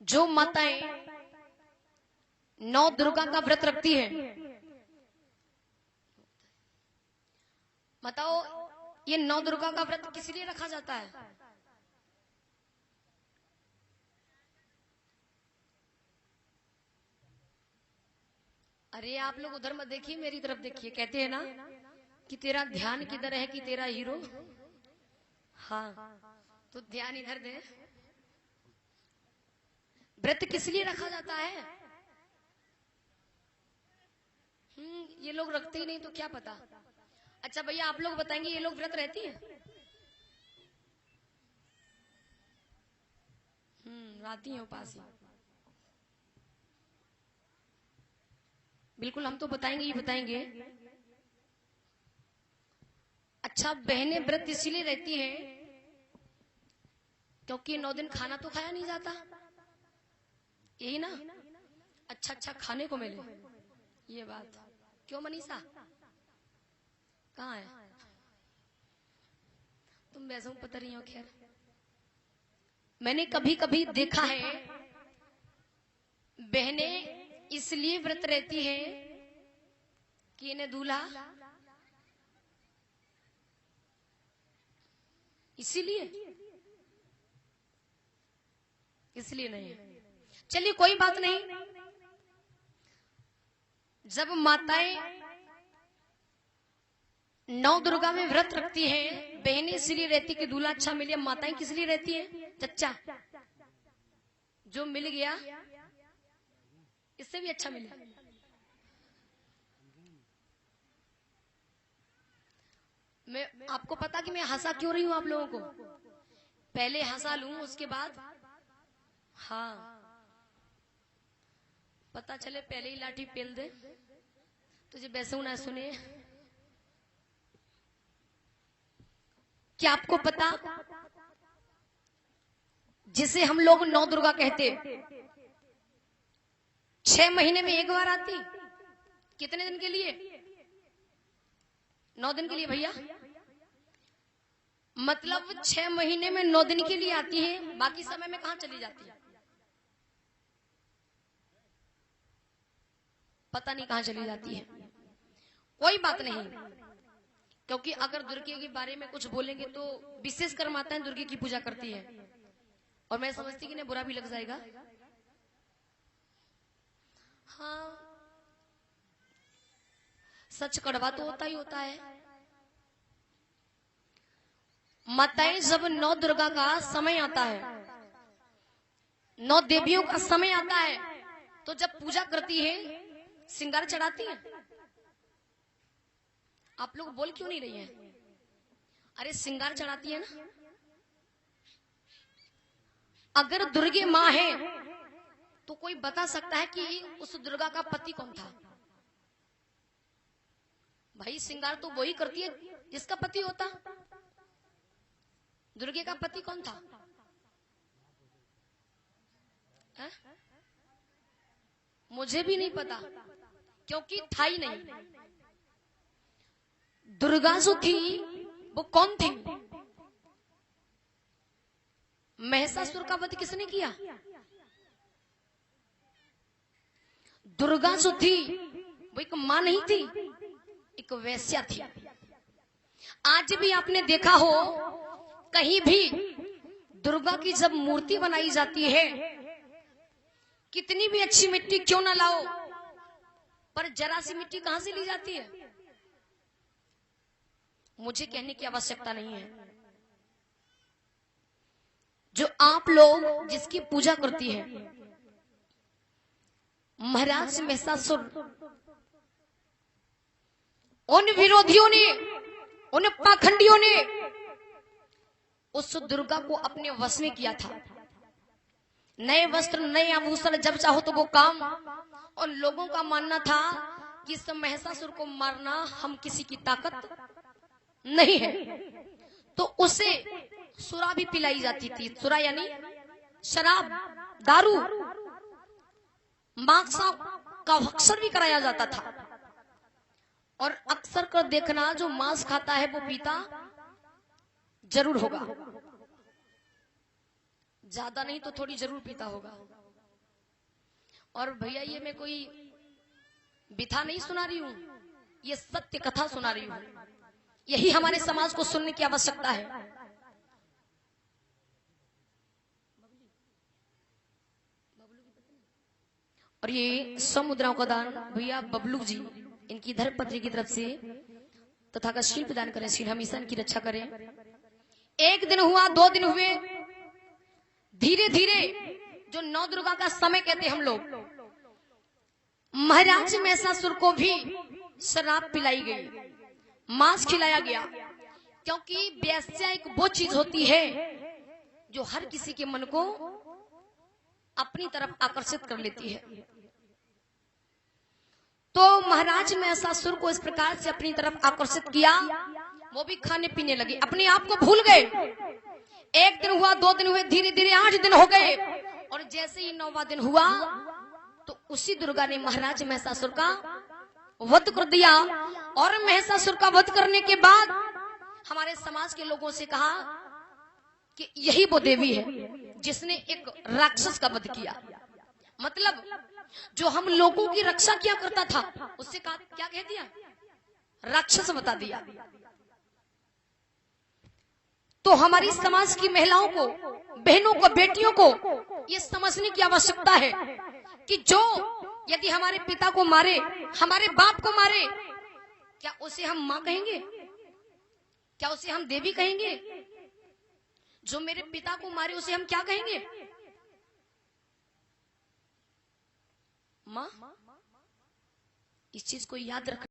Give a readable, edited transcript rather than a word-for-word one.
जो माताएं नौ दुर्गा का व्रत रखती है, बताओ ये नौ दुर्गा का व्रत किस लिए रखा जाता है? अरे आप लोग उधर मत देखिए, मेरी तरफ देखिए। कहते हैं ना कि तेरा ध्यान किधर है कि तेरा हीरो। हाँ, तो ध्यान इधर दे। व्रत किस लिए रखा जाता है? ये लोग रखते ही नहीं तो क्या पता। अच्छा भैया आप लोग बताएंगे, ये लोग व्रत रहती है? राती है उपास ही। बिल्कुल हम तो बताएंगे ही बताएंगे। अच्छा, बहनें व्रत इसीलिए रहती हैं क्योंकि 9 दिन खाना तो खाया नहीं जाता, यही ना। अच्छा अच्छा खाने को मिले, ये बात। क्यों मनीषा कहाँ है? तुम वैसे पता नहीं हो। खैर, मैंने कभी कभी देखा है बहनें इसलिए व्रत रहती हैं कि इन्हें दूल्हा, इसीलिए, इसलिए नहीं। चलिए कोई बात नहीं। जब माताएं नौ दुर्गा में व्रत रखती हैं, बहनें इसलिए रहती कि दूल्हा अच्छा मिले। माताएं किस लिए रहती हैं? चच्चा, जो मिल गया इससे भी अच्छा मिले। मैं आपको पता कि मैं हंसा क्यों रही हूं आप लोगों को? पहले हंसा लूं, उसके बाद हाँ पता चले पहले ही लाठी पेल दे, तुझे वैसे ना सुने। क्या आपको पता, जिसे हम लोग नौ दुर्गा कहते, 6 महीने में एक बार आती। कितने दिन के लिए? 9 दिन के लिए भैया। मतलब 6 महीने में 9 दिन के लिए आती है, बाकी समय में कहां चली जाती है? पता नहीं कहां चली जाती है। कोई बात नहीं, क्योंकि अगर दुर्गे के बारे में कुछ बोलेंगे तो विशेषकर माताएं दुर्गे की पूजा करती है, और मैं समझती कि नहीं बुरा भी लग जाएगा। हाँ, सच कड़वा तो होता ही होता है। माताएं जब नौ दुर्गा का समय आता है, नौ देवियों का समय आता है, तो जब पूजा करती है, श्रृंगार चढ़ाती है। आप लोग बोल क्यों नहीं रही हैं? अरे श्रृंगार चढ़ाती है ना। अगर दुर्गे माँ है तो कोई बता सकता है कि उस दुर्गा का पति कौन था? भाई श्रृंगार तो वही करती है जिसका पति होता। दुर्गे का पति कौन था? है? मुझे भी नहीं पता, क्योंकि था ही नहीं। दुर्गा जो थी वो कौन थी? महिषासुर का वध किसने किया? दुर्गा जो थी वो एक मां नहीं थी, एक वेश्या थी। आज भी आपने देखा हो, कहीं भी दुर्गा की जब मूर्ति बनाई जाती है, कितनी भी अच्छी मिट्टी क्यों ना लाओ, पर जरा सी मिट्टी कहां से ली जाती है? मुझे कहने की आवश्यकता नहीं है। जो आप लोग जिसकी पूजा करती है, महाराज महिषासुर, उन विरोधियों ने, उन पाखंडियों ने उस दुर्गा को अपने वश में किया था। नए वस्त्र, नए आभूषण, जब चाहो तो वो काम। और लोगों का मानना था कि इस महिषासुर को मारना हम किसी की ताकत नहीं है, तो उसे सुरा भी पिलाई जाती थी। सुरा यानी शराब, दारू, मांस का अक्सर भी कराया जाता था। और अक्सर कर देखना, जो मांस खाता है वो पीता जरूर होगा, ज्यादा नहीं तो थोड़ी जरूर पीता होगा। और भैया ये मैं कोई बिथा नहीं सुना रही हूँ, ये सत्य कथा सुना रही हूँ। यही हमारे समाज को सुनने की आवश्यकता है। और ये 100 मुद्राओं का दान भैया बबलू जी इनकी धर्मपत्नी की तरफ से तथा का शील प्रदान करें, शील हमेशा इनकी रक्षा करें। एक दिन हुआ, 2 दिन हुए, धीरे धीरे जो नौ दुर्गा का समय कहते हम लोग, महाराज महिषासुर को भी शराब पिलाई गई, मांस खिलाया गया, क्योंकि वेश्या एक वो चीज होती है जो हर किसी के मन को अपनी तरफ आकर्षित कर लेती है। तो महाराज महिषासुर को इस प्रकार से अपनी तरफ आकर्षित किया, वो भी खाने पीने लगे, अपने आप को भूल गए। 1 दिन हुआ, 2 दिन हुए, धीरे धीरे 8 दिन हो गए, और जैसे ही 9वां दिन हुआ तो उसी दुर्गा ने महाराज महिषासुर का वध कर दिया। और महिषासुर का वध करने के बाद हमारे समाज के लोगों से कहा कि यही वो देवी है जिसने एक राक्षस का वध किया। मतलब जो हम लोगों की रक्षा किया करता था उससे क्या कह दिया, राक्षस बता दिया। तो हमारी समाज की महिलाओं को, बहनों को, बेटियों को ये समझने की आवश्यकता है कि जो यदि हमारे पिता को मारे, हमारे बाप को मारे, क्या उसे हम मां कहेंगे? क्या उसे हम देवी कहेंगे? जो मेरे पिता को मारे उसे हम क्या कहेंगे? मां। इस चीज को याद रखना।